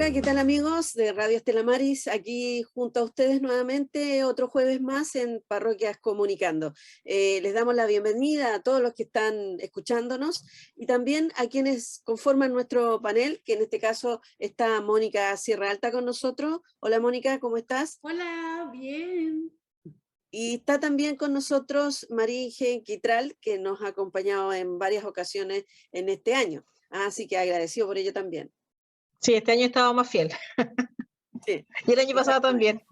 Hola, ¿qué tal amigos de Radio Estela Maris? Aquí junto a ustedes nuevamente otro jueves más en Parroquias Comunicando. Les damos la bienvenida a todos los que están escuchándonos y también a quienes conforman nuestro panel, que en este caso está Mónica Sierra Alta con nosotros. Hola Mónica, ¿cómo estás? Hola, bien. Y está también con nosotros María Inge Quitral, que nos ha acompañado en varias ocasiones en este año. Así que agradecido por ello también. Sí, este año he estado más fiel. Sí, Y el año pasado también.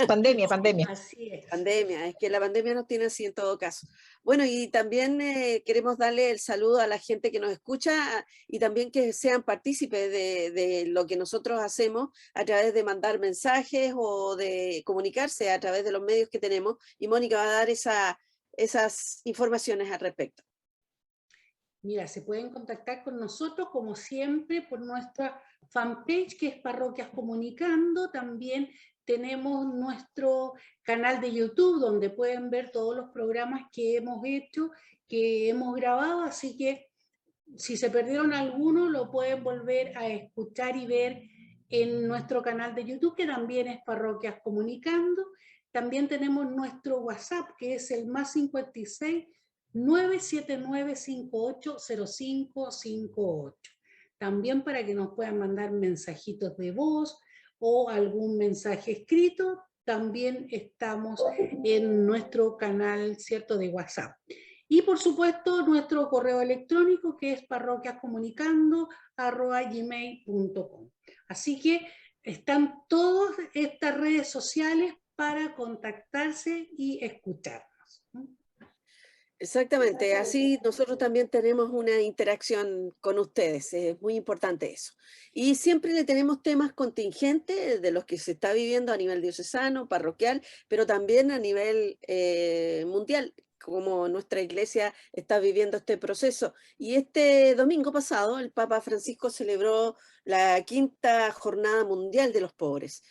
Pandemia. Así es. Pandemia, es que la pandemia nos tiene así en todo caso. Bueno, y también queremos darle el saludo a la gente que nos escucha y también que sean partícipes de lo que nosotros hacemos a través de mandar mensajes o de comunicarse a través de los medios que tenemos. Y Mónica va a dar esas informaciones al respecto. Mira, se pueden contactar con nosotros, como siempre, por nuestra fanpage, que es Parroquias Comunicando. También tenemos nuestro canal de YouTube, donde pueden ver todos los programas que hemos hecho, que hemos grabado, así que si se perdieron alguno, lo pueden volver a escuchar y ver en nuestro canal de YouTube, que también es Parroquias Comunicando. También tenemos nuestro WhatsApp, que es el +56 979580558. También para que nos puedan mandar mensajitos de voz o algún mensaje escrito. También estamos en nuestro canal, ¿cierto?, de WhatsApp. Y por supuesto nuestro correo electrónico, que es parroquiascomunicando@gmail.com. Así que están todas estas redes sociales para contactarse y escucharnos. Exactamente, así nosotros también tenemos una interacción con ustedes, es muy importante eso. Y siempre le tenemos temas contingentes de los que se está viviendo a nivel diocesano, parroquial, pero también a nivel mundial, como nuestra iglesia está viviendo este proceso. Y este domingo pasado el Papa Francisco celebró la quinta Jornada Mundial de los Pobres.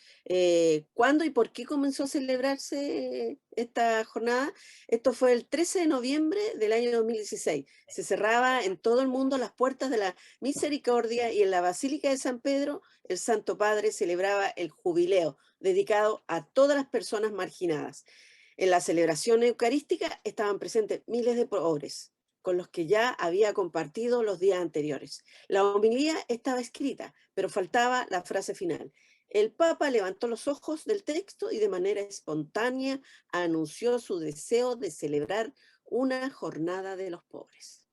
¿Cuándo y por qué comenzó a celebrarse esta jornada? Esto fue el 13 de noviembre del año 2016. Se cerraba en todo el mundo las puertas de la misericordia y en la Basílica de San Pedro el Santo Padre celebraba el jubileo dedicado a todas las personas marginadas. En la celebración eucarística estaban presentes miles de pobres con los que ya había compartido los días anteriores. La homilía estaba escrita, pero faltaba la frase final. El Papa levantó los ojos del texto y de manera espontánea anunció su deseo de celebrar una jornada de los pobres.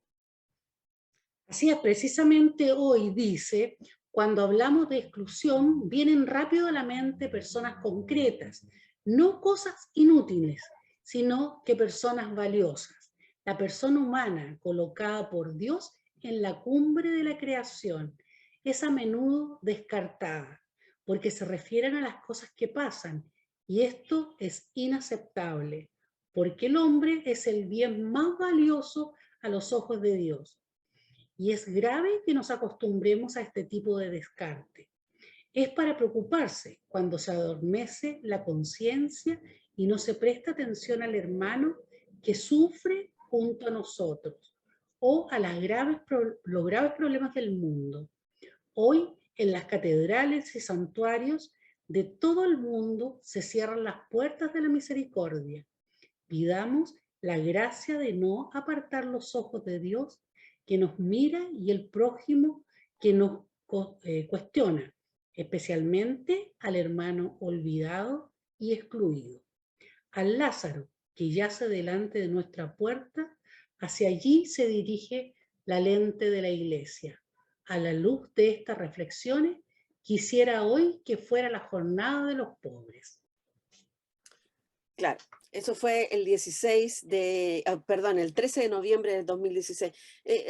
Así es, precisamente hoy dice, cuando hablamos de exclusión, vienen rápido a la mente personas concretas, no cosas inútiles, sino que personas valiosas. La persona humana colocada por Dios en la cumbre de la creación es a menudo descartada, porque se refieren a las cosas que pasan, y esto es inaceptable, porque el hombre es el bien más valioso a los ojos de Dios. Y es grave que nos acostumbremos a este tipo de descarte. Es para preocuparse cuando se adormece la conciencia y no se presta atención al hermano que sufre junto a nosotros o a los graves problemas del mundo. Hoy, en las catedrales y santuarios de todo el mundo se cierran las puertas de la misericordia. Pidamos la gracia de no apartar los ojos de Dios que nos mira y el prójimo que nos cuestiona, especialmente al hermano olvidado y excluido. Al Lázaro que yace delante de nuestra puerta, hacia allí se dirige la lente de la iglesia. A la luz de estas reflexiones, quisiera hoy que fuera la jornada de los pobres. Claro, eso fue el 13 de noviembre del 2016.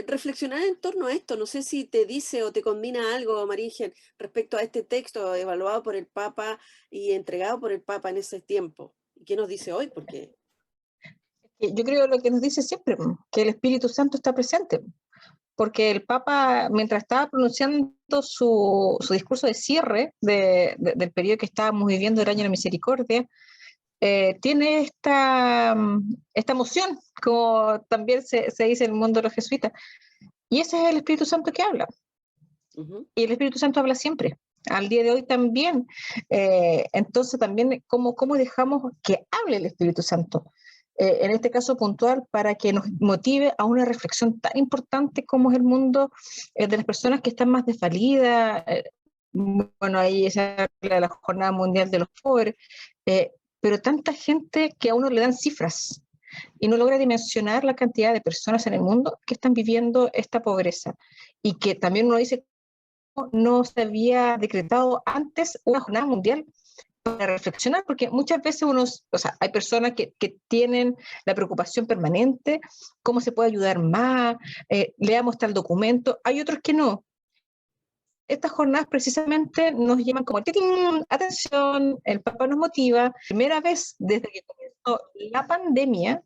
Reflexionar en torno a esto, no sé si te dice o te combina algo, María Inge, respecto a este texto evaluado por el Papa y entregado por el Papa en ese tiempo. ¿Y qué nos dice hoy? Porque Yo creo lo que nos dice siempre, que el Espíritu Santo está presente, porque el Papa, mientras estaba pronunciando su discurso de cierre del periodo que estábamos viviendo del Año de la Misericordia, tiene esta emoción, como también se dice en el mundo de los jesuitas, y ese es el Espíritu Santo que habla. Y el Espíritu Santo habla siempre. al día de hoy también. Entonces también, ¿cómo dejamos que hable el Espíritu Santo? En este caso puntual, para que nos motive a una reflexión tan importante como es el mundo de las personas que están más desvalidas. Bueno, ahí se habla de la Jornada Mundial de los Pobres, pero tanta gente que a uno le dan cifras y no logra dimensionar la cantidad de personas en el mundo que están viviendo esta pobreza, y que también uno dice, no se había decretado antes una jornada mundial para reflexionar, porque muchas veces hay personas que tienen la preocupación permanente, cómo se puede ayudar más, leamos tal documento, hay otros que no. Estas jornadas precisamente nos llaman como atención, el Papa nos motiva. Primera vez desde que comenzó la pandemia,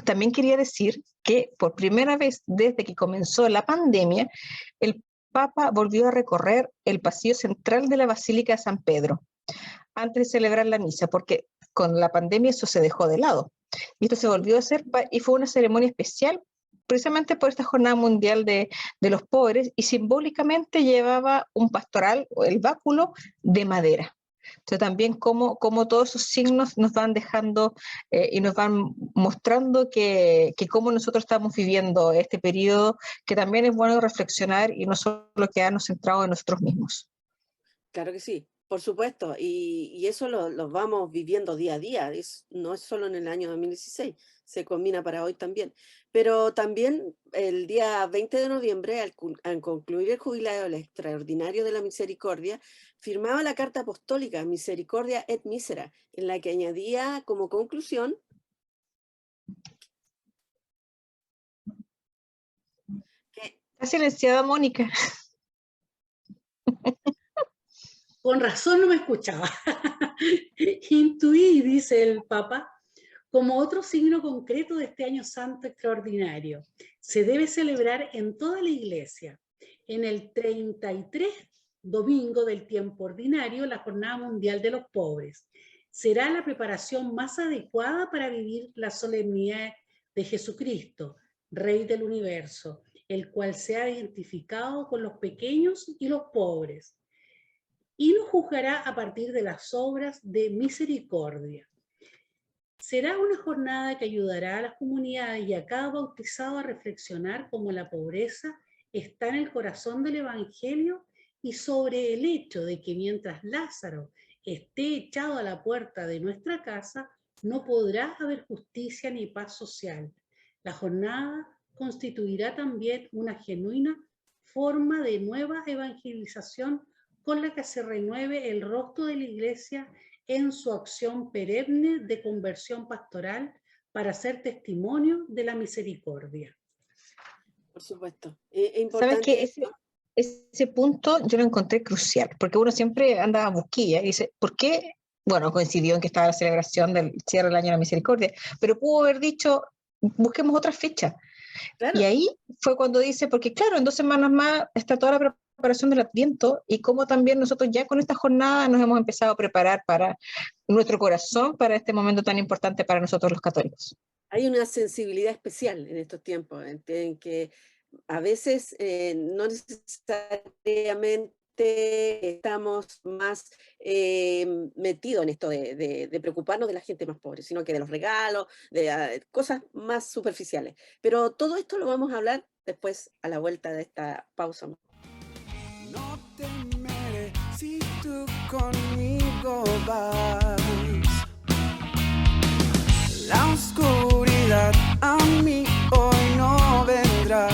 también quería decir que por primera vez desde que comenzó la pandemia, el Papa volvió a recorrer el pasillo central de la Basílica de San Pedro antes de celebrar la misa, porque con la pandemia eso se dejó de lado. Y esto se volvió a hacer y fue una ceremonia especial precisamente por esta Jornada Mundial de los Pobres, y simbólicamente llevaba un pastoral, o el báculo, de madera. Entonces también como todos esos signos nos van dejando y nos van mostrando que cómo nosotros estamos viviendo este periodo, que también es bueno reflexionar y no solo quedarnos centrados en nosotros mismos. Claro que sí, por supuesto, y eso lo vamos viviendo día a día, no es solo en el año 2016, se combina para hoy también. Pero también el día 20 de noviembre, al concluir el jubileo extraordinario de la misericordia, firmaba la carta apostólica Misericordia et Misera, en la que añadía como conclusión que... Está silenciada, Mónica. Con razón no me escuchaba. Intuí, dice el Papa, como otro signo concreto de este año santo extraordinario. Se debe celebrar en toda la Iglesia, en el 33 domingo del tiempo ordinario, la Jornada Mundial de los Pobres. Será la preparación más adecuada para vivir la solemnidad de Jesucristo, Rey del Universo, el cual se ha identificado con los pequeños y los pobres, y nos juzgará a partir de las obras de misericordia. Será una jornada que ayudará a las comunidades y a cada bautizado a reflexionar cómo la pobreza está en el corazón del Evangelio y sobre el hecho de que mientras Lázaro esté echado a la puerta de nuestra casa, no podrá haber justicia ni paz social. La jornada constituirá también una genuina forma de nueva evangelización con la que se renueve el rostro de la Iglesia en su acción perenne de conversión pastoral para ser testimonio de la misericordia. Por supuesto. Importante. ¿Sabes qué? Ese punto yo lo encontré crucial, porque uno siempre anda a busquilla y dice, ¿por qué? Bueno, coincidió en que estaba la celebración del cierre del año de la misericordia, pero pudo haber dicho, busquemos otra fecha. Claro. Y ahí fue cuando dice, porque claro, en 2 semanas más está toda la preparación del Adviento, y como también nosotros ya con esta jornada nos hemos empezado a preparar para nuestro corazón, para este momento tan importante para nosotros los católicos. Hay una sensibilidad especial en estos tiempos, en que a veces no necesariamente estamos más metidos en esto de preocuparnos de la gente más pobre, sino que de los regalos, de cosas más superficiales. Pero todo esto lo vamos a hablar después a la vuelta de esta pausa. No temeré si tú conmigo vas. La oscuridad a mí hoy no vendrá,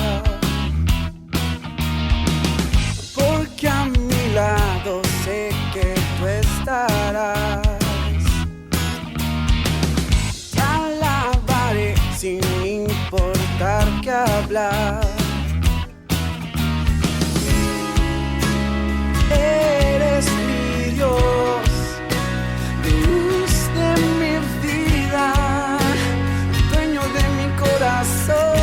porque a mi lado sé que tú estarás. Te alabaré sin importar qué hablar. Eres mi Dios, luz de mi vida, dueño de mi corazón.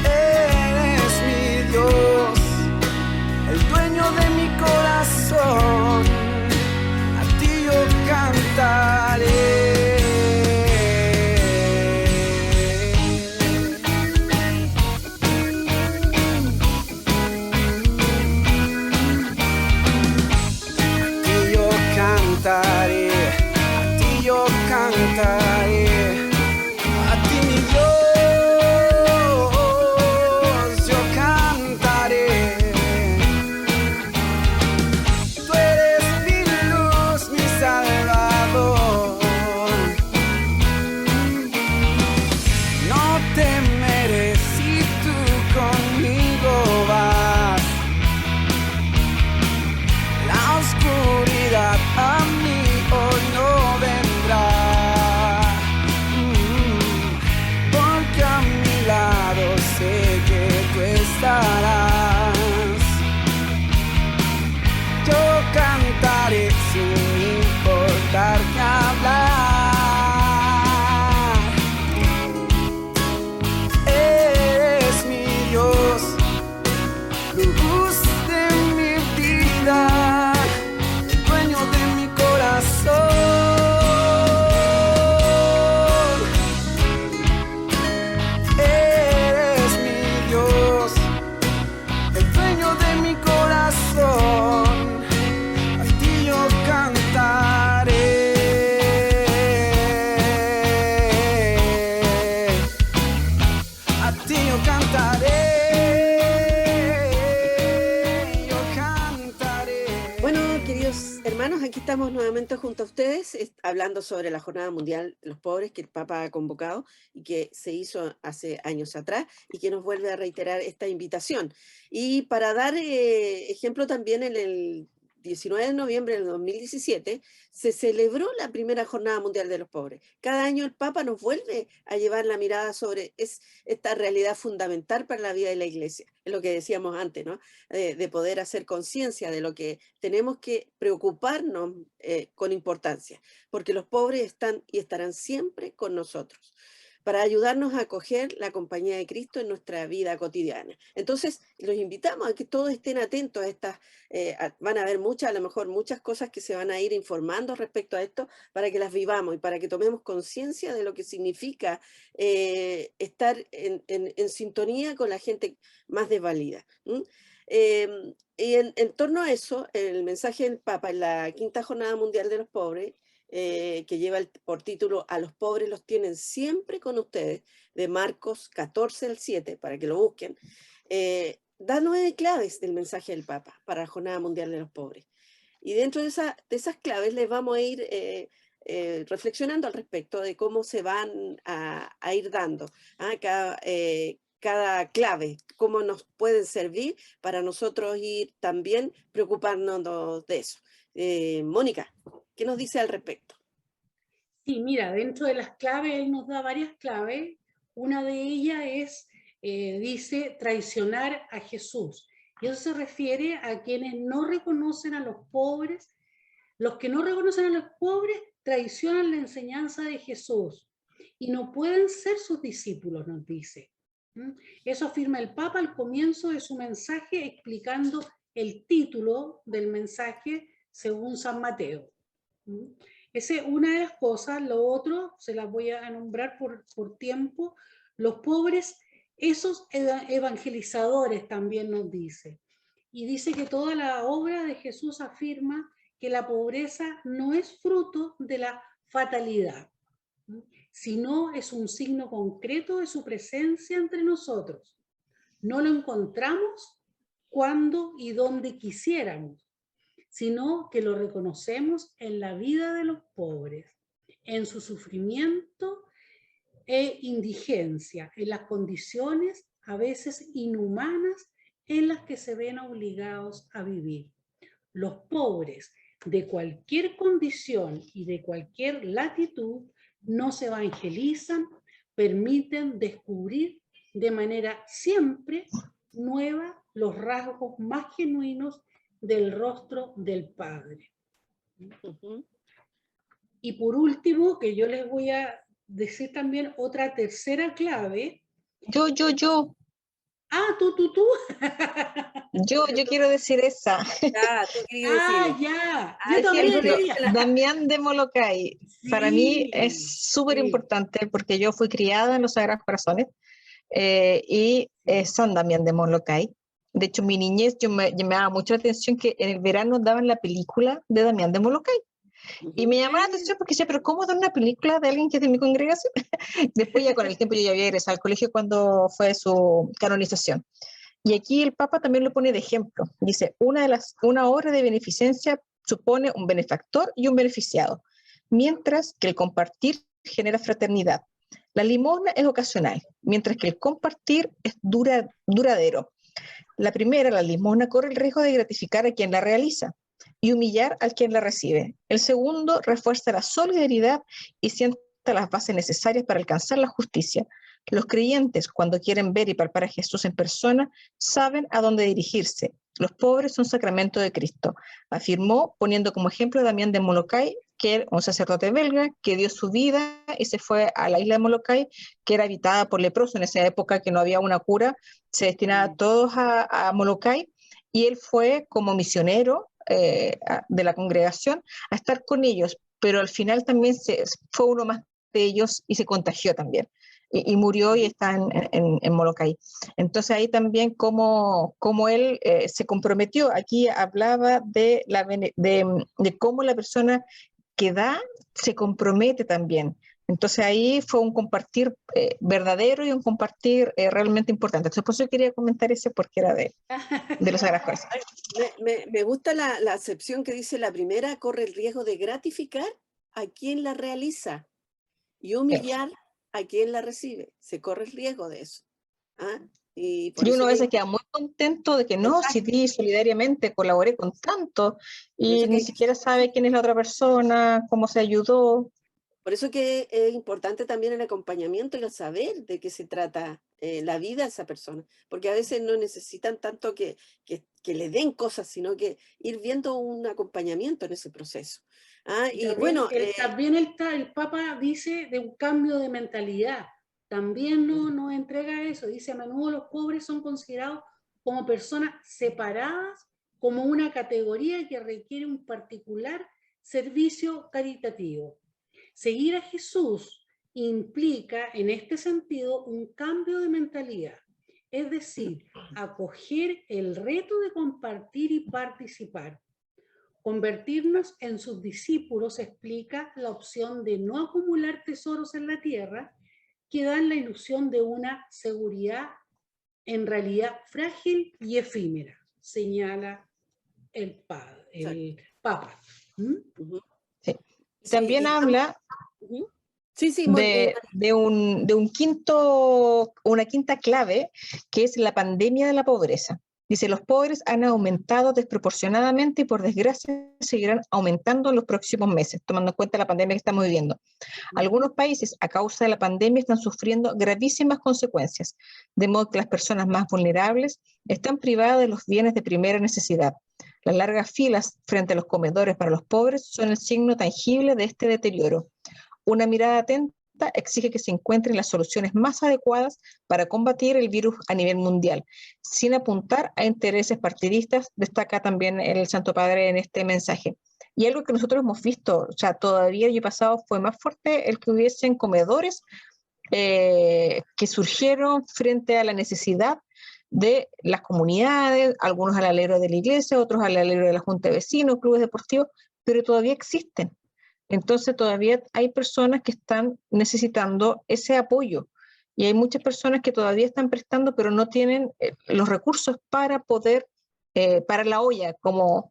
Eres mi Dios, el dueño de mi corazón. A ti yo cantaré. cantaré, a ti yo cantaré, a ti mi Dios yo cantaré. Tú eres mi luz, mi Salvador. No temeré si tú conmigo vas. La oscuridad a mí hoy no vendrá, porque a mi lado sé que tú estarás. Yo cantaré sin importar qué hablar. Eres mi Dios, luz de mi vida, dueño de mi corazón. Eres mi Dios, el dueño de mi corazón. A ti yo cantaré. A ti yo cantaré. Yo cantaré. Bueno, queridos hermanos, aquí estamos nuevamente junto a ustedes, hablando sobre la Jornada Mundial de los Pobres que el Papa ha convocado y que se hizo hace años atrás y que nos vuelve a reiterar esta invitación. Y para dar ejemplo también, en el 19 de noviembre del 2017 se celebró la primera Jornada Mundial de los Pobres. Cada año el Papa nos vuelve a llevar la mirada sobre esta realidad fundamental para la vida de la Iglesia. Es lo que decíamos antes, ¿no? De poder hacer conciencia de lo que tenemos que preocuparnos con importancia, porque los pobres están y estarán siempre con nosotros, para ayudarnos a acoger la compañía de Cristo en nuestra vida cotidiana. Entonces, los invitamos a que todos estén atentos a estas, van a haber a lo mejor muchas cosas que se van a ir informando respecto a esto, para que las vivamos y para que tomemos conciencia de lo que significa estar en sintonía con la gente más desvalida. Y en torno a eso, el mensaje del Papa en la quinta Jornada Mundial de los Pobres, que lleva por título "A los pobres los tienen siempre con ustedes", de Marcos 14 al 7, para que lo busquen, da 9 claves del mensaje del Papa para la Jornada Mundial de los Pobres. Y dentro de esas claves les vamos a ir reflexionando al respecto de cómo se van a ir dando cada clave, cómo nos pueden servir para nosotros ir también preocupándonos de eso. Mónica, ¿qué nos dice al respecto? Sí, mira, dentro de las claves, él nos da varias claves. Una de ellas es, dice, traicionar a Jesús. Y eso se refiere a quienes no reconocen a los pobres. Los que no reconocen a los pobres traicionan la enseñanza de Jesús y no pueden ser sus discípulos, nos dice. Eso afirma el Papa al comienzo de su mensaje, explicando el título del mensaje según San Mateo. Esa es una de las cosas. Lo otro, se las voy a nombrar por tiempo. Los pobres, esos evangelizadores también nos dice. Y dice que toda la obra de Jesús afirma que la pobreza no es fruto de la fatalidad, sino es un signo concreto de su presencia entre nosotros. No lo encontramos cuando y donde quisiéramos, sino que lo reconocemos en la vida de los pobres, en su sufrimiento e indigencia, en las condiciones a veces inhumanas en las que se ven obligados a vivir. Los pobres de cualquier condición y de cualquier latitud no se evangelizan, permiten descubrir de manera siempre nueva los rasgos más genuinos del rostro del Padre. Y por último, que yo les voy a decir también otra tercera clave. Yo. Ah, tú. Yo quiero decir esa. Tú querías decirle. Ya. Ah, Yo también ejemplo, quería. Damián de Molokai. Sí, Para mí es súper importante porque yo fui criada en los Sagrados Corazones y San Damián de Molokai. De hecho, mi niñez me llamaba mucho la atención que en el verano daban la película de Damián de Molokai. Y me llamó la atención porque decía, pero ¿cómo dar una película de alguien que es de mi congregación? Después ya con el tiempo yo ya había egresado al colegio cuando fue su canonización. Y aquí el Papa también lo pone de ejemplo. Dice, una obra de beneficencia supone un benefactor y un beneficiado, mientras que el compartir genera fraternidad. La limosna es ocasional, mientras que el compartir es duradero. La primera, la limosna, corre el riesgo de gratificar a quien la realiza y humillar al quien la recibe. El segundo refuerza la solidaridad y sienta las bases necesarias para alcanzar la justicia. Los creyentes, cuando quieren ver y palpar a Jesús en persona, saben a dónde dirigirse. Los pobres son sacramento de Cristo, afirmó poniendo como ejemplo a Damián de Molokai, que era un sacerdote belga que dio su vida y se fue a la isla de Molokai, que era habitada por leprosos en esa época que no había una cura, se destinaba a todos a Molokai, y él fue como misionero de la congregación a estar con ellos, pero al final también fue uno más de ellos y se contagió también. Y murió y está en Molokai. Entonces ahí también como él se comprometió, aquí hablaba de cómo la persona que da se compromete también. Entonces ahí fue un compartir verdadero y un compartir realmente importante. Entonces por eso quería comentar ese porque era de los Sagradas Corazones. Me gusta la acepción que dice la primera, corre el riesgo de gratificar a quien la realiza y humillar a quien la recibe. Se corre el riesgo de eso. ¿Ah? Y uno a veces queda muy contento de que no, si di solidariamente, colaboré con tanto, y ni siquiera sabe quién es la otra persona, cómo se ayudó. Por eso que es importante también el acompañamiento y el saber de qué se trata la vida de esa persona, porque a veces no necesitan tanto que le den cosas, sino que ir viendo un acompañamiento en ese proceso. Y también, bueno, también el Papa dice de un cambio de mentalidad. También nos entrega eso. Dice, a menudo los pobres son considerados como personas separadas, como una categoría que requiere un particular servicio caritativo. Seguir a Jesús implica, en este sentido, un cambio de mentalidad. Es decir, acoger el reto de compartir y participar. Convertirnos en sus discípulos explica la opción de no acumular tesoros en la tierra que dan la ilusión de una seguridad en realidad frágil y efímera, señala el Papa. Sí. También habla de una quinta clave, que es la pandemia de la pobreza. Dice, los pobres han aumentado desproporcionadamente y por desgracia seguirán aumentando en los próximos meses, tomando en cuenta la pandemia que estamos viviendo. Algunos países, a causa de la pandemia, están sufriendo gravísimas consecuencias, de modo que las personas más vulnerables están privadas de los bienes de primera necesidad. Las largas filas frente a los comedores para los pobres son el signo tangible de este deterioro. Una mirada atenta exige que se encuentren las soluciones más adecuadas para combatir el virus a nivel mundial, sin apuntar a intereses partidistas, destaca también el Santo Padre en este mensaje. Y algo que nosotros hemos visto, o sea, todavía el año pasado fue más fuerte el que hubiesen comedores que surgieron frente a la necesidad de las comunidades, algunos al alero de la iglesia, otros al alero de la junta de vecinos, clubes deportivos, pero todavía existen. Entonces todavía hay personas que están necesitando ese apoyo y hay muchas personas que todavía están prestando pero no tienen los recursos para poder, para la olla, como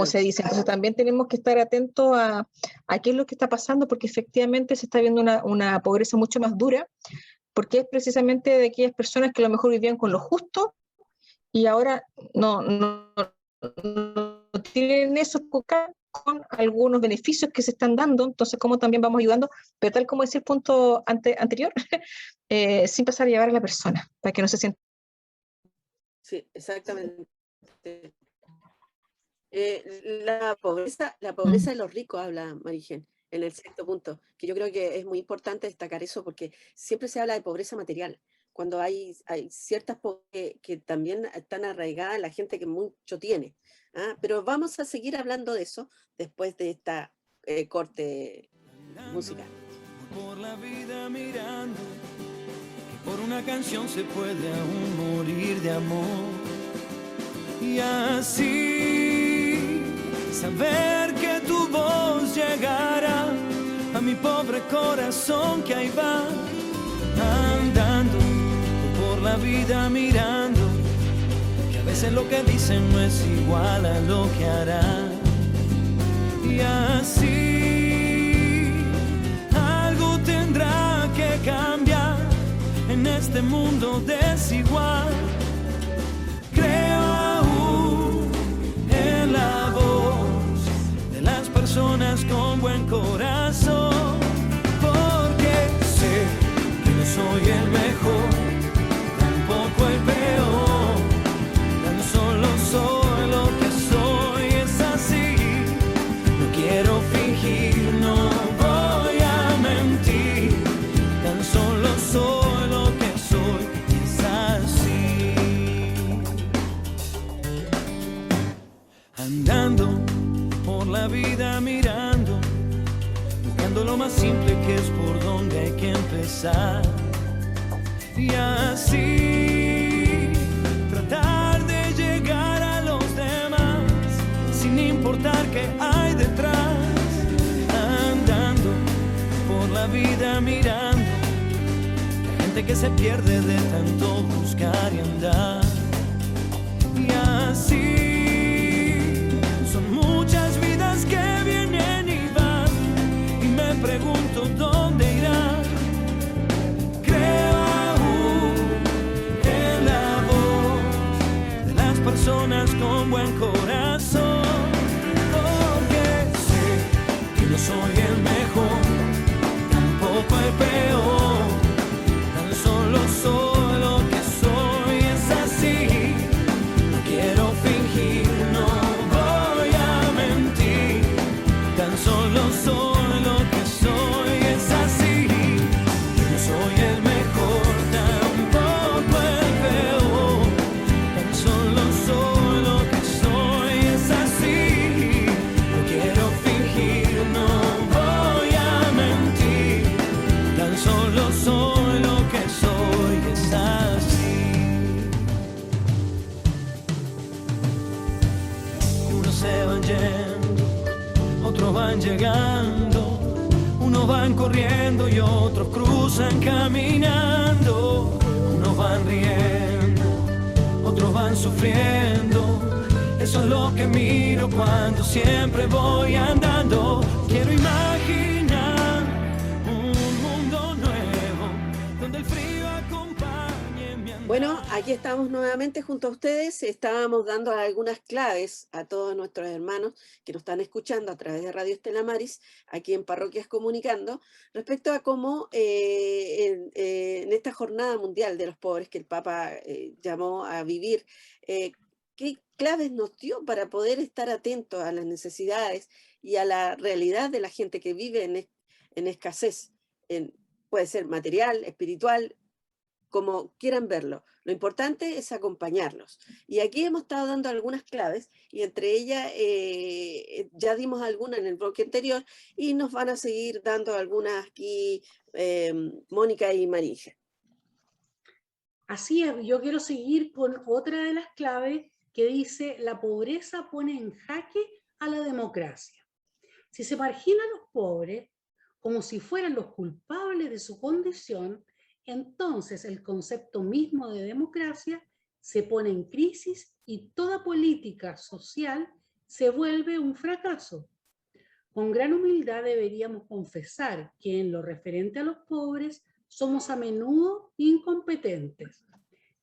se dice. Entonces también tenemos que estar atentos a qué es lo que está pasando, porque efectivamente se está viendo una pobreza mucho más dura, porque es precisamente de aquellas personas que a lo mejor vivían con lo justo y ahora no tienen eso con algunos beneficios que se están dando. Entonces cómo también vamos ayudando, pero tal como decía el punto anterior, sin pasar a llevar a la persona, para que no se sienta. Sí, exactamente. La pobreza de los ricos, habla Marigen, en el sexto punto, que yo creo que es muy importante destacar eso, porque siempre se habla de pobreza material, cuando hay ciertas que también están arraigadas en la gente que mucho tiene. Pero vamos a seguir hablando de eso después de esta corte musical. Por la vida mirando, que por una canción se puede aún morir de amor. Y así saber que tu voz llega pobre corazón que ahí va andando por la vida mirando, que a veces lo que dicen no es igual a lo que hará. Y así algo tendrá que cambiar en este mundo desigual. Creo aún en la voz de las personas con buen corazón, porque sé que no soy el mejor, tampoco el peor, tan solo soy lo que soy, es así. No quiero fingir, no voy a mentir, tan solo soy lo que soy, es así. Andando por la vida mirando, buscando lo más simple que es por donde hay que empezar. Y así tratar de llegar a los demás sin importar qué hay detrás. Andando por la vida mirando, la gente que se pierde de tanto buscar y andar. Y así son muchas vidas que vienen y van, y me pregunto dónde irán. Creo aún en la voz de las personas con buen corazón, porque sé que no soy el mejor, tampoco el peor, tan solo soy lo que soy, es así. No quiero fingir, no voy a mentir, tan solo soy lo que soy, es así. Yo no soy el mejor, tampoco el peor, tan solo soy lo que soy, es así. No quiero fingir, no voy a mentir, tan solo soy lo que soy, es así. Unos se van yendo, otros van llegando, unos van corriendo y otros cruzan caminando, unos van riendo, otros van sufriendo. Eso es lo que miro cuando siempre voy andando. Quiero imaginar un mundo nuevo donde el frío acompañe mi andar. Bueno, aquí estamos nuevamente junto a ustedes. Estábamos dando algunas claves a todos nuestros hermanos que nos están escuchando a través de Radio Estela Maris, aquí en Parroquias Comunicando, respecto a cómo en esta Jornada Mundial de los Pobres que el Papa llamó a vivir, qué claves nos dio para poder estar atentos a las necesidades y a la realidad de la gente que vive en escasez. Puede ser material, espiritual, como quieran verlo. Lo importante es acompañarlos. Y aquí hemos estado dando algunas claves, y entre ellas ya dimos algunas en el bloque anterior, y nos van a seguir dando algunas aquí Mónica y Marija. Así es, yo quiero seguir con otra de las claves que dice: la pobreza pone en jaque a la democracia. Si se margina a los pobres como si fueran los culpables de su condición, entonces el concepto mismo de democracia se pone en crisis y toda política social se vuelve un fracaso. Con gran humildad deberíamos confesar que en lo referente a los pobres somos a menudo incompetentes.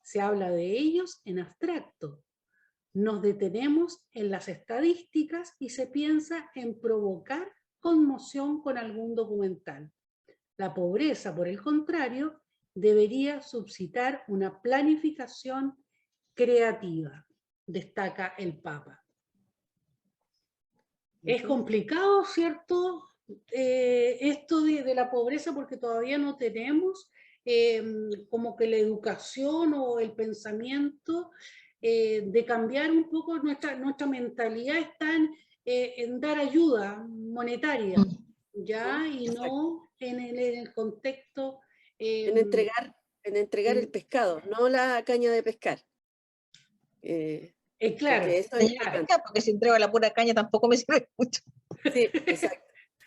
Se habla de ellos en abstracto. Nos detenemos en las estadísticas y se piensa en provocar conmoción con algún documental. La pobreza, por el contrario, debería suscitar una planificación creativa, destaca el Papa. Es complicado, ¿cierto? Esto de la pobreza, porque todavía no tenemos como que la educación o el pensamiento de cambiar un poco nuestra mentalidad está en dar ayuda monetaria, ¿ya? Y no en el contexto... en entregar el pescado, no la caña de pescar. claro, Porque, eso es importante. Porque si entrego la pura caña tampoco me sirve mucho. Sí, exacto.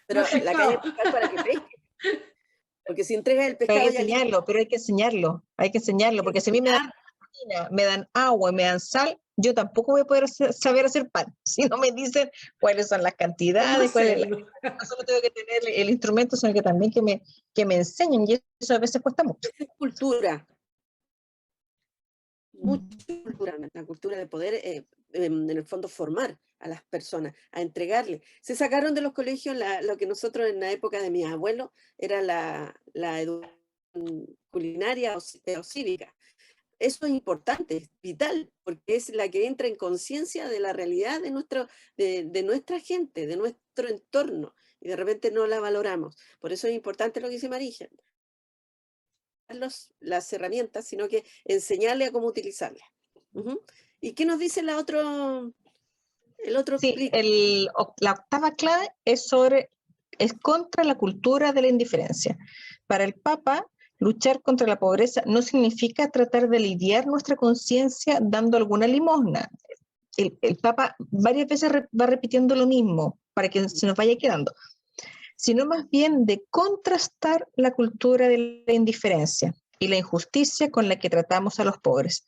Pero la caña de pescar para que pesque. Porque si entregas el Pero hay pescado que ya listo, enseñarlo, pero hay que enseñarlo, porque si a mí me dan harina, me dan agua y me dan sal, yo tampoco voy a poder saber hacer pan, si no me dicen cuáles son las ¿Cómo cantidades, hacerlo? no solo tengo que tener el instrumento, sino que también que me enseñen, y eso a veces cuesta mucho. esa es cultura, mucha cultura, la cultura de poder, en el fondo, formar a las personas, a entregarle. Se sacaron de los colegios lo que nosotros en la época de mis abuelos era la educación culinaria o cívica. Eso es importante, es vital, porque es la que entra en conciencia de la realidad de nuestra gente, de nuestro entorno, y de repente no la valoramos. Por eso es importante lo que dice Marija, las herramientas, sino que enseñarle a cómo utilizarlas. Ujú. ¿Y qué nos dice el otro Sí, clic? la octava clave es contra la cultura de la indiferencia. Para el Papa, luchar contra la pobreza no significa tratar de lidiar nuestra conciencia dando alguna limosna. El Papa varias veces va repitiendo lo mismo para que se nos vaya quedando, sino más bien de contrastar la cultura de la indiferencia y la injusticia con la que tratamos a los pobres.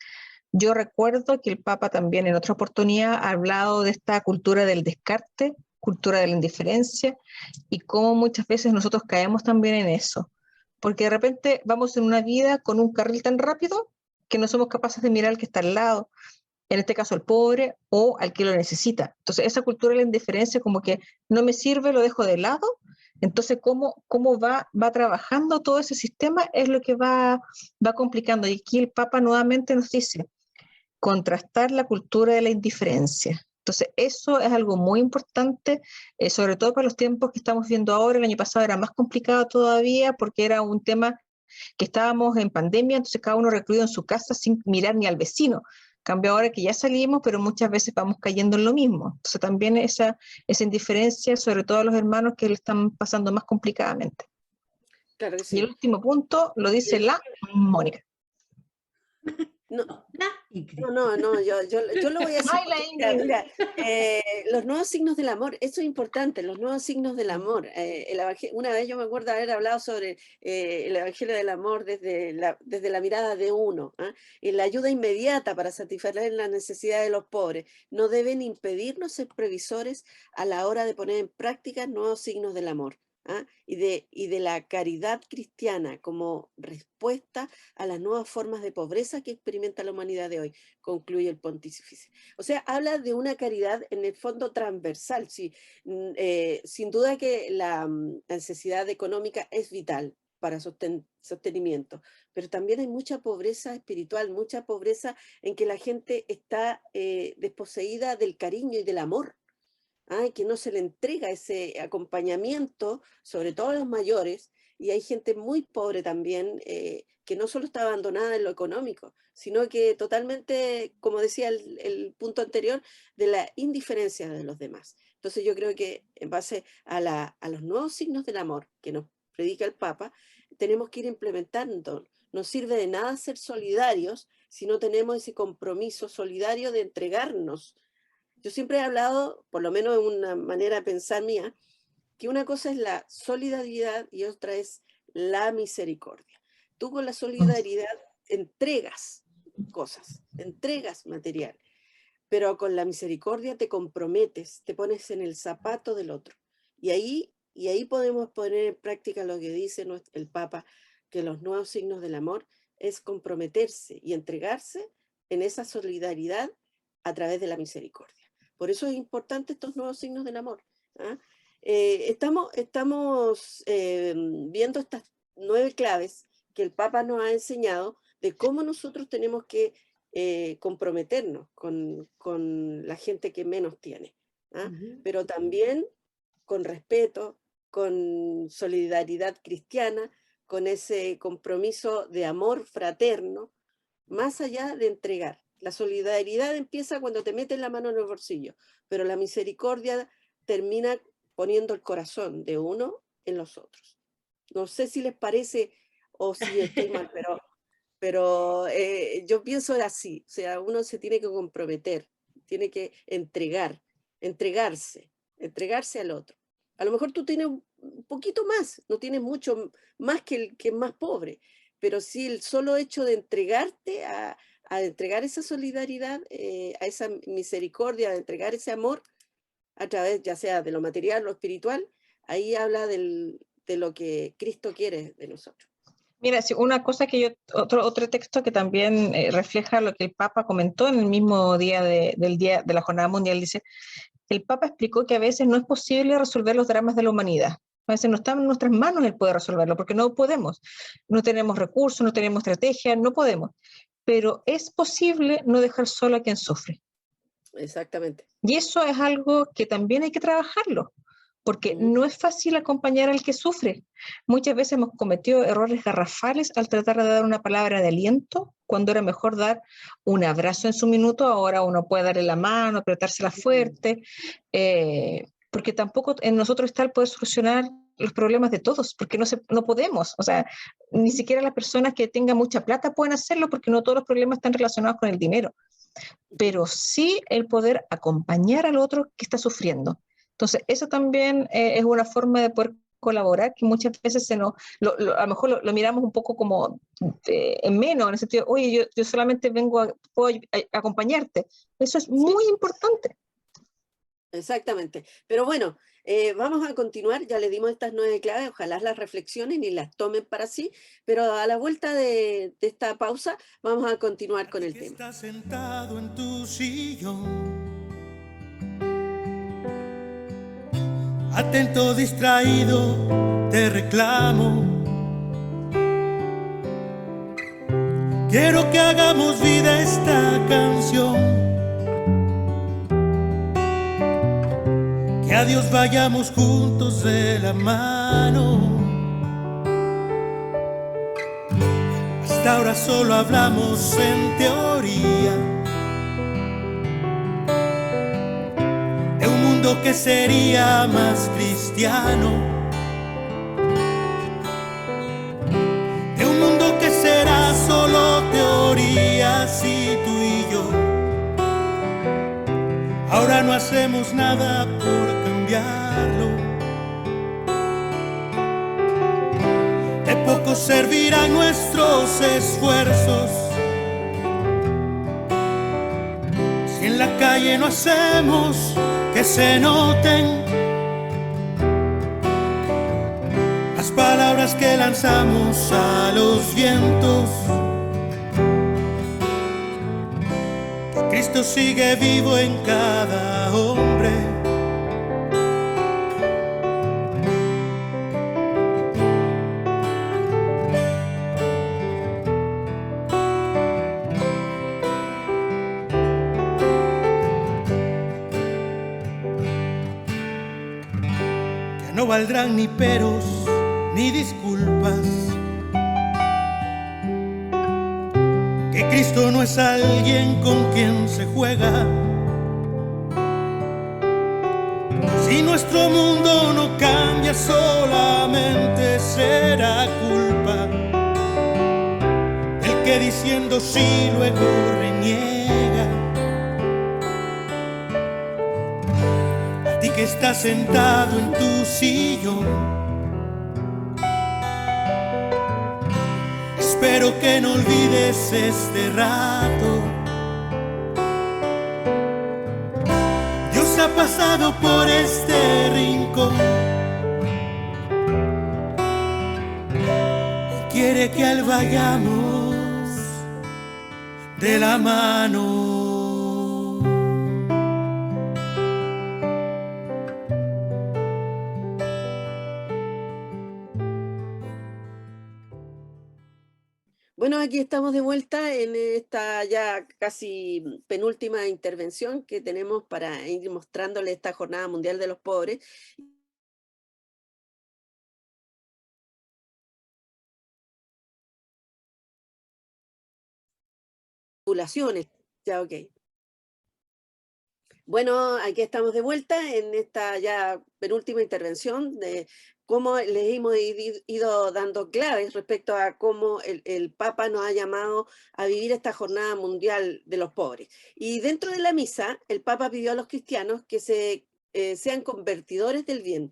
Yo recuerdo que el Papa también en otra oportunidad ha hablado de esta cultura del descarte, cultura de la indiferencia, y cómo muchas veces nosotros caemos también en eso. Porque de repente vamos en una vida con un carril tan rápido que no somos capaces de mirar al que está al lado, en este caso al pobre o al que lo necesita. Entonces esa cultura de la indiferencia como que no me sirve, lo dejo de lado. Entonces, cómo va trabajando todo ese sistema es lo que va complicando. Y aquí el Papa nuevamente nos dice, contrastar la cultura de la indiferencia. Entonces, eso es algo muy importante, sobre todo para los tiempos que estamos viendo ahora. El año pasado era más complicado todavía porque era un tema que estábamos en pandemia, entonces cada uno recluido en su casa sin mirar ni al vecino. Cambio ahora que ya salimos, pero muchas veces vamos cayendo en lo mismo. Entonces también esa indiferencia, sobre todo a los hermanos que le están pasando más complicadamente. Claro que Y el sí. último punto lo dice la Mónica. No, La Ingrid. yo lo voy a decir Ay, la porque, Ingrid. mira, los nuevos signos del amor, eso es importante, los nuevos signos del amor. Una vez yo me acuerdo haber hablado sobre el Evangelio del Amor desde la mirada de uno, ¿ah? Y la ayuda inmediata para satisfacer las necesidades de los pobres. No deben impedirnos ser previsores a la hora de poner en práctica nuevos signos del amor. ¿Ah? Y de la caridad cristiana como respuesta a las nuevas formas de pobreza que experimenta la humanidad de hoy, concluye el pontífice. O sea, habla de una caridad en el fondo transversal. Sí, sin duda que la necesidad económica es vital para sostenimiento, pero también hay mucha pobreza espiritual, mucha pobreza en que la gente está desposeída del cariño y del amor. Que no se le entrega ese acompañamiento, sobre todo a los mayores, y hay gente muy pobre también, que no solo está abandonada en lo económico, sino que totalmente, como decía el punto anterior, de la indiferencia de los demás. Entonces yo creo que en base a los nuevos signos del amor que nos predica el Papa, tenemos que ir implementando. No sirve de nada ser solidarios si no tenemos ese compromiso solidario de entregarnos. Yo siempre he hablado, por lo menos en una manera de pensar mía, que una cosa es la solidaridad y otra es la misericordia. Tú con la solidaridad entregas cosas, entregas material, pero con la misericordia te comprometes, te pones en el zapato del otro. Y ahí podemos poner en práctica lo que dice el Papa, que los nuevos signos del amor es comprometerse y entregarse en esa solidaridad a través de la misericordia. Por eso es importante estos nuevos signos del amor. ¿Ah? Estamos viendo estas 9 claves que el Papa nos ha enseñado de cómo nosotros tenemos que comprometernos con la gente que menos tiene, ¿ah? Pero también con respeto, con solidaridad cristiana, con ese compromiso de amor fraterno, más allá de entregar. La solidaridad empieza cuando te metes la mano en el bolsillo, pero la misericordia termina poniendo el corazón de uno en los otros. No sé si les parece o si estoy mal, pero yo pienso así, o sea, uno se tiene que comprometer, tiene que entregarse al otro. A lo mejor tú tienes poquito más, no tienes mucho más que el que es más pobre, pero sí el solo hecho de entregarte a entregar esa solidaridad, a esa misericordia, de entregar ese amor a través ya sea de lo material o espiritual, ahí habla de lo que Cristo quiere de nosotros. Mira, sí, una cosa que yo, otro texto que también refleja lo que el Papa comentó en el mismo día del día de la Jornada Mundial, dice, el Papa explicó que a veces no es posible resolver los dramas de la humanidad. A veces no está en nuestras manos el poder resolverlo, porque no podemos. No tenemos recursos, no tenemos estrategia, no podemos. Pero es posible no dejar solo a quien sufre. Exactamente. Y eso es algo que también hay que trabajarlo, porque no es fácil acompañar al que sufre. Muchas veces hemos cometido errores garrafales al tratar de dar una palabra de aliento, cuando era mejor dar un abrazo en su minuto. Ahora uno puede darle la mano, apretársela fuerte, porque tampoco en nosotros está el poder solucionar los problemas de todos, porque no podemos, o sea, ni siquiera las personas que tengan mucha plata pueden hacerlo, porque no todos los problemas están relacionados con el dinero, pero sí el poder acompañar al otro que está sufriendo. Entonces, eso también es una forma de poder colaborar, que muchas veces a lo mejor lo miramos un poco como en menos, en el sentido, oye, yo solamente puedo acompañarte. Eso es muy importante. Exactamente. Pero bueno, vamos a continuar, ya le dimos estas 9 claves, ojalá las reflexionen y las tomen para sí, pero a la vuelta de esta pausa vamos a continuar con el tema. Estás sentado en tu sillón, atento, distraído, te reclamo. Quiero que hagamos vida esta canción, que a Dios vayamos juntos de la mano. Hasta ahora solo hablamos en teoría de un mundo que sería más cristiano, de un mundo que será solo teoría, si tú y yo ahora no hacemos nada por cambiarlo. De poco servirán nuestros esfuerzos si en la calle no hacemos que se noten las palabras que lanzamos a los vientos. Que Cristo sigue vivo en cada hombre. No valdrán ni peros ni disculpas, que Cristo no es alguien con quien se juega. Si nuestro mundo no cambia, solamente será culpa del que diciendo sí luego reniega. Que estás sentado en tu sillón, espero que no olvides este rato. Dios ha pasado por este rincón y quiere que al vayamos de la mano. Bueno, aquí estamos de vuelta en esta ya casi penúltima intervención que tenemos para ir mostrándole esta Jornada Mundial de los Pobres. Poblaciones, ya ok. Bueno, aquí estamos de vuelta en esta ya penúltima intervención de cómo les hemos ido dando claves respecto a cómo el Papa nos ha llamado a vivir esta Jornada Mundial de los Pobres. Y dentro de la misa, el Papa pidió a los cristianos que sean convertidores del bien.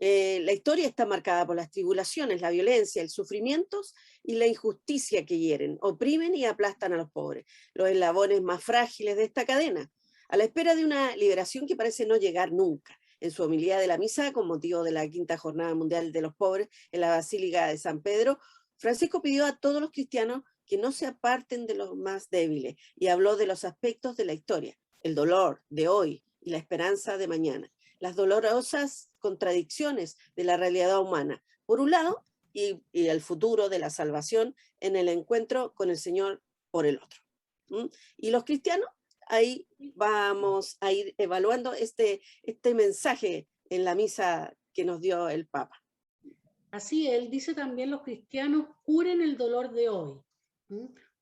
La historia está marcada por las tribulaciones, la violencia, el sufrimiento y la injusticia que hieren, oprimen y aplastan a los pobres, los eslabones más frágiles de esta cadena, a la espera de una liberación que parece no llegar nunca. En su homilía de la misa, con motivo de la 5ª Jornada Mundial de los Pobres en la Basílica de San Pedro, Francisco pidió a todos los cristianos que no se aparten de los más débiles y habló de los aspectos de la historia, el dolor de hoy y la esperanza de mañana, las dolorosas contradicciones de la realidad humana, por un lado, y el futuro de la salvación en el encuentro con el Señor por el otro. Y los cristianos, ahí vamos a ir evaluando este mensaje en la misa que nos dio el Papa. Así él dice también: los cristianos curen el dolor de hoy,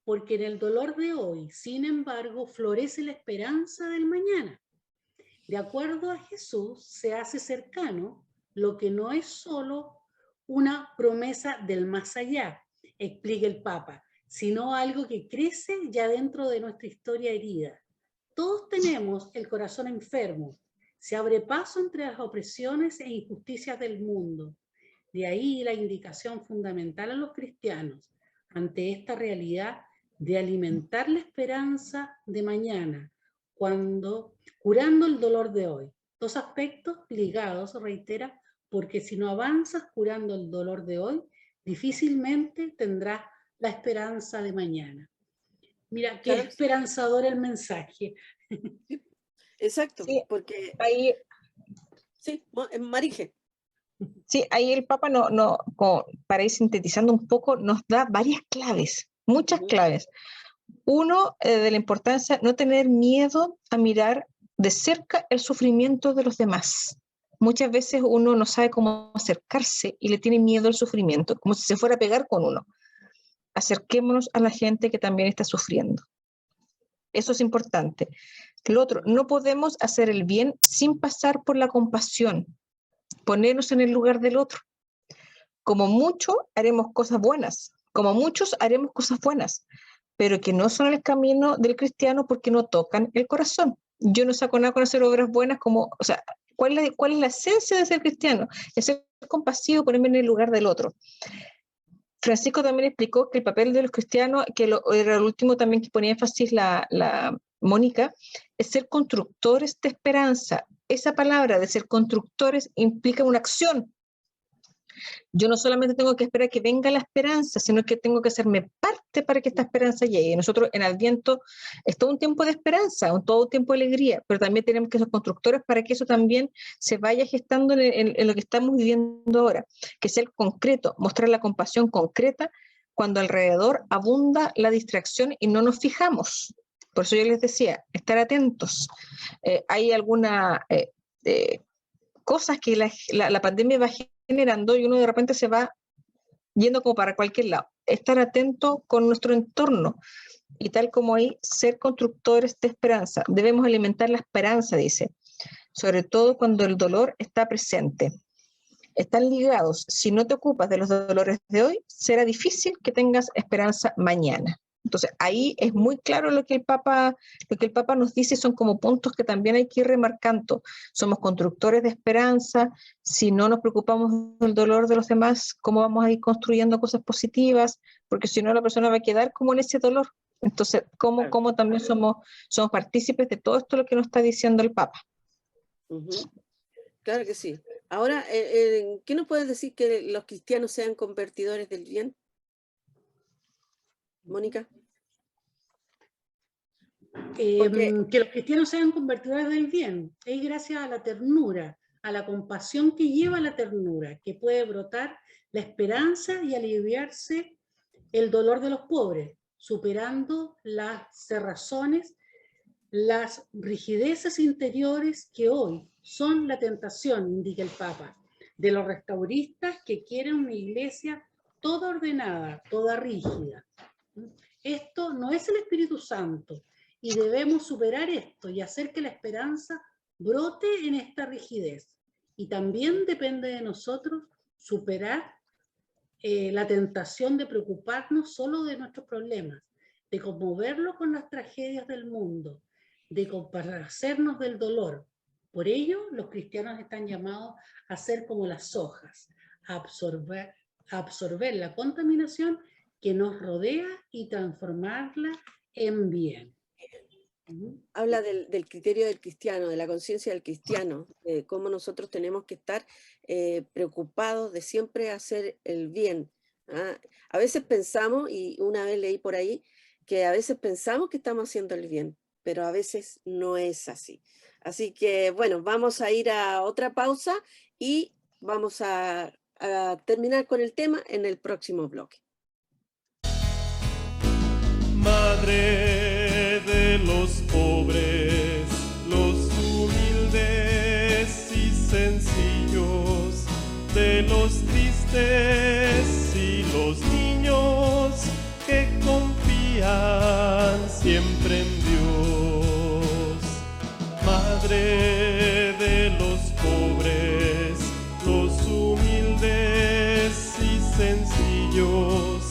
porque en el dolor de hoy, sin embargo, florece la esperanza del mañana. De acuerdo a Jesús, se hace cercano lo que no es solo una promesa del más allá, explica el Papa, sino algo que crece ya dentro de nuestra historia herida. Todos tenemos el corazón enfermo, se abre paso entre las opresiones e injusticias del mundo. De ahí la indicación fundamental a los cristianos ante esta realidad de alimentar la esperanza de mañana, curando el dolor de hoy. Dos aspectos ligados, reitera, porque si no avanzas curando el dolor de hoy, difícilmente tendrás la esperanza de mañana. Mira, qué Claro. esperanzador el mensaje. Exacto, Sí, porque... ahí, Sí, Marije. sí, ahí el Papa para ir sintetizando un poco, nos da varias claves, muchas claves. Uno, de la importancia no tener miedo a mirar de cerca el sufrimiento de los demás. Muchas veces uno no sabe cómo acercarse y le tiene miedo al sufrimiento, como si se fuera a pegar con uno. Acerquémonos a la gente que también está sufriendo. Eso es importante. Lo otro, no podemos hacer el bien sin pasar por la compasión, ponernos en el lugar del otro. Como mucho haremos cosas buenas, como muchos haremos cosas buenas, pero que no son el camino del cristiano porque no tocan el corazón. Yo no saco nada con hacer obras buenas como, o sea, ¿cuál es la esencia de ser cristiano? Es ser compasivo, ponerme en el lugar del otro. Francisco también explicó que el papel de los cristianos, que era el último también que ponía énfasis la Mónica, es ser constructores de esperanza. Esa palabra de ser constructores implica una acción. Yo no solamente tengo que esperar que venga la esperanza, sino que tengo que hacerme parte para que esta esperanza llegue. Nosotros en Adviento es todo un tiempo de esperanza, todo un tiempo de alegría, pero también tenemos que ser constructores para que eso también se vaya gestando en lo que estamos viviendo ahora, que sea el concreto, mostrar la compasión concreta cuando alrededor abunda la distracción y no nos fijamos. Por eso yo les decía, estar atentos. Hay algunas cosas que la pandemia va generando y uno de repente se va yendo como para cualquier lado. Estar atento con nuestro entorno y tal como hay, ser constructores de esperanza. Debemos alimentar la esperanza, dice, sobre todo cuando el dolor está presente. Están ligados. Si no te ocupas de los dolores de hoy, será difícil que tengas esperanza mañana. Entonces, ahí es muy claro lo que el Papa nos dice, son como puntos que también hay que ir remarcando. Somos constructores de esperanza, si no nos preocupamos del dolor de los demás, ¿cómo vamos a ir construyendo cosas positivas? Porque si no, la persona va a quedar como en ese dolor. Entonces, ¿cómo también somos partícipes de todo esto lo que nos está diciendo el Papa? Claro que sí. Ahora, ¿qué nos puedes decir que los cristianos sean convertidores del bien? Mónica. Que los cristianos sean convertidores del bien es gracias a la ternura, a la compasión que lleva la ternura, que puede brotar la esperanza y aliviarse el dolor de los pobres, superando las cerrazones, las rigideces interiores que hoy son la tentación, indica el Papa, de los restauristas que quieren una iglesia toda ordenada, toda rígida. Esto no es el Espíritu Santo y debemos superar esto y hacer que la esperanza brote en esta rigidez. Y también depende de nosotros superar la tentación de preocuparnos solo de nuestros problemas, de conmoverlo con las tragedias del mundo, de compadecernos del dolor, Por ello, los cristianos están llamados a ser como las hojas, a absorber la contaminación que nos rodea y transformarla en bien. Habla del criterio del cristiano, de la conciencia del cristiano, de cómo nosotros tenemos que estar preocupados de siempre hacer el bien. ¿Ah? A veces pensamos, y una vez leí por ahí, que a veces pensamos que estamos haciendo el bien, pero a veces no es así. Así que, bueno, vamos a ir a otra pausa y vamos a terminar con el tema en el próximo bloque. Madre de los pobres, los humildes y sencillos, de los tristes y los niños que confían siempre en Dios. Madre de los pobres, los humildes y sencillos,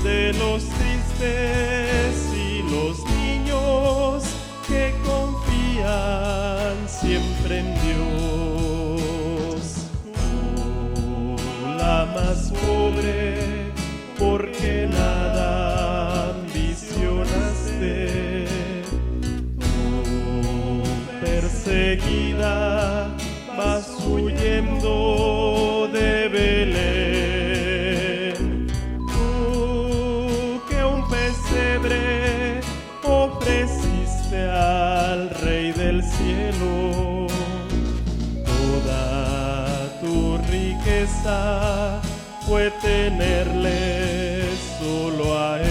de los tristes y los niños que confían siempre en Dios. Tú, la más pobre, porque nada ambicionaste. Tú, perseguida, vas huyendo de Belén. Tú, que un pesebre ofreciste al Rey del cielo. Toda tu riqueza fue tenerle solo a Él.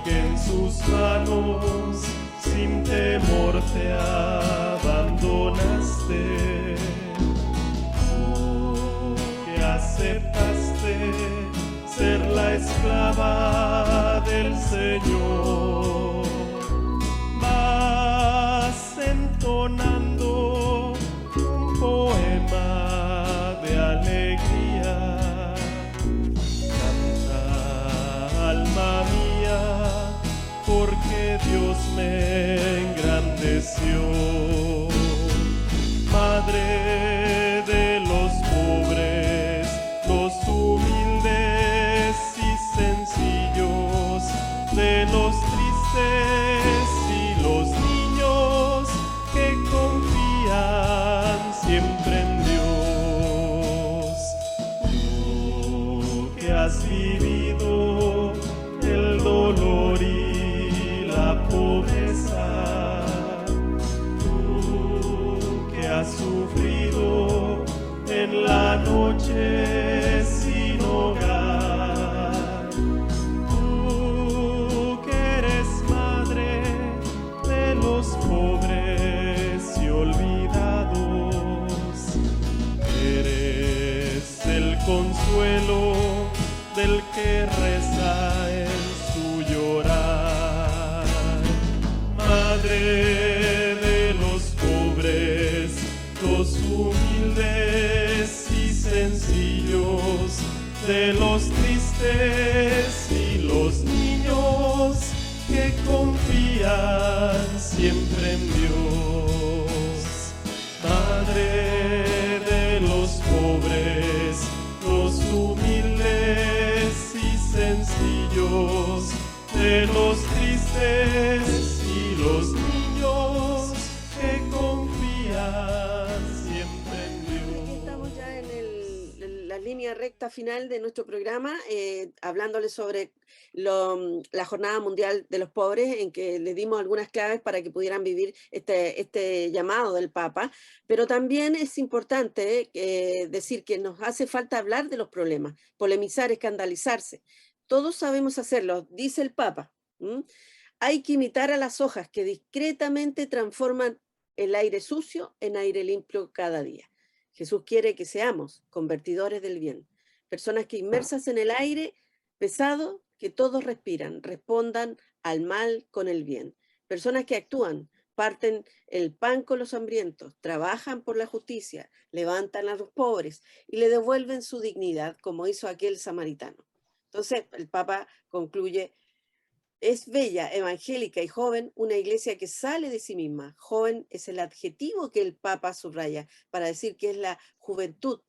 Que en sus manos sin temor te abandonaste. Tú, que aceptaste ser la esclava del Señor. Vas entonando un poema de alegría. Canta, alma mía, porque Dios me engrandeció. Madre de los pobres, los humildes y sencillos, de los tristes y los niños que confían siempre en Dios. Tú, que has vivido el dolor y la pobreza, tú, que has sufrido en la noche sin hogar, tú, que eres madre de los pobres y olvidados, eres el consuelo del que reza en su llorar. Madre de los pobres, los humildes y sencillos, de los tristes y los niños que confían siempre en Dios. Madre de los pobres, los humildes y sencillos, de los tristes y los niños que confían siempre en Aquí Dios. estamos ya en la línea recta final de nuestro programa, hablándoles sobre la Jornada Mundial de los Pobres, en que les dimos algunas claves para que pudieran vivir este llamado del Papa, pero también es importante decir que nos hace falta hablar de los problemas, polemizar, escandalizarse. Todos sabemos hacerlo, dice el Papa. Hay que imitar a las hojas que discretamente transforman el aire sucio en aire limpio cada día. Jesús quiere que seamos convertidores del bien, personas que inmersas en el aire pesado que todos respiran, respondan al mal con el bien. Personas que actúan, parten el pan con los hambrientos, trabajan por la justicia, levantan a los pobres y le devuelven su dignidad, como hizo aquel samaritano. Entonces, el Papa concluye: es bella, evangélica y joven una iglesia que sale de sí misma. Joven es el adjetivo que el Papa subraya para decir que es la juventud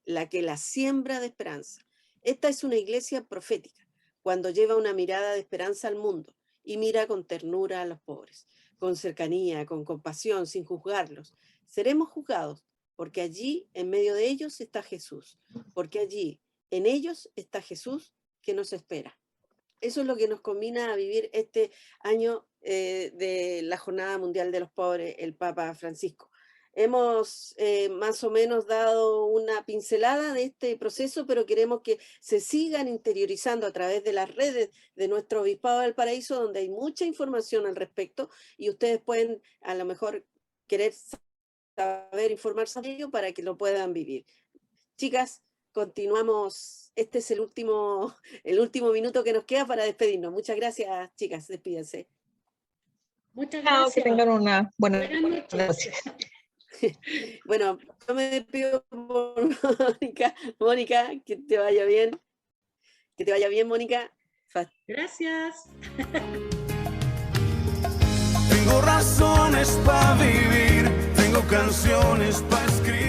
la que la siembra de esperanza. Esta es una iglesia profética, cuando lleva una mirada de esperanza al mundo y mira con ternura a los pobres, con cercanía, con compasión, sin juzgarlos. Seremos juzgados, porque allí, en medio de ellos, está Jesús, porque allí, en ellos, está Jesús que nos espera. Eso es lo que nos combina a vivir este año de la Jornada Mundial de los Pobres, el Papa Francisco. Hemos más o menos dado una pincelada de este proceso, pero queremos que se sigan interiorizando a través de las redes de nuestro Obispado del Paraíso, donde hay mucha información al respecto y ustedes pueden a lo mejor querer saber, informarse de ello para que lo puedan vivir. Chicas, continuamos. Este es el último minuto que nos queda para despedirnos. Muchas gracias, chicas. Despídense. Muchas Que gracias. tengan una buena Buenas noches. Bueno, yo me despido por Mónica. Mónica, que te vaya bien. Que te vaya bien, Mónica. Gracias. Tengo razones para vivir, tengo canciones para escribir.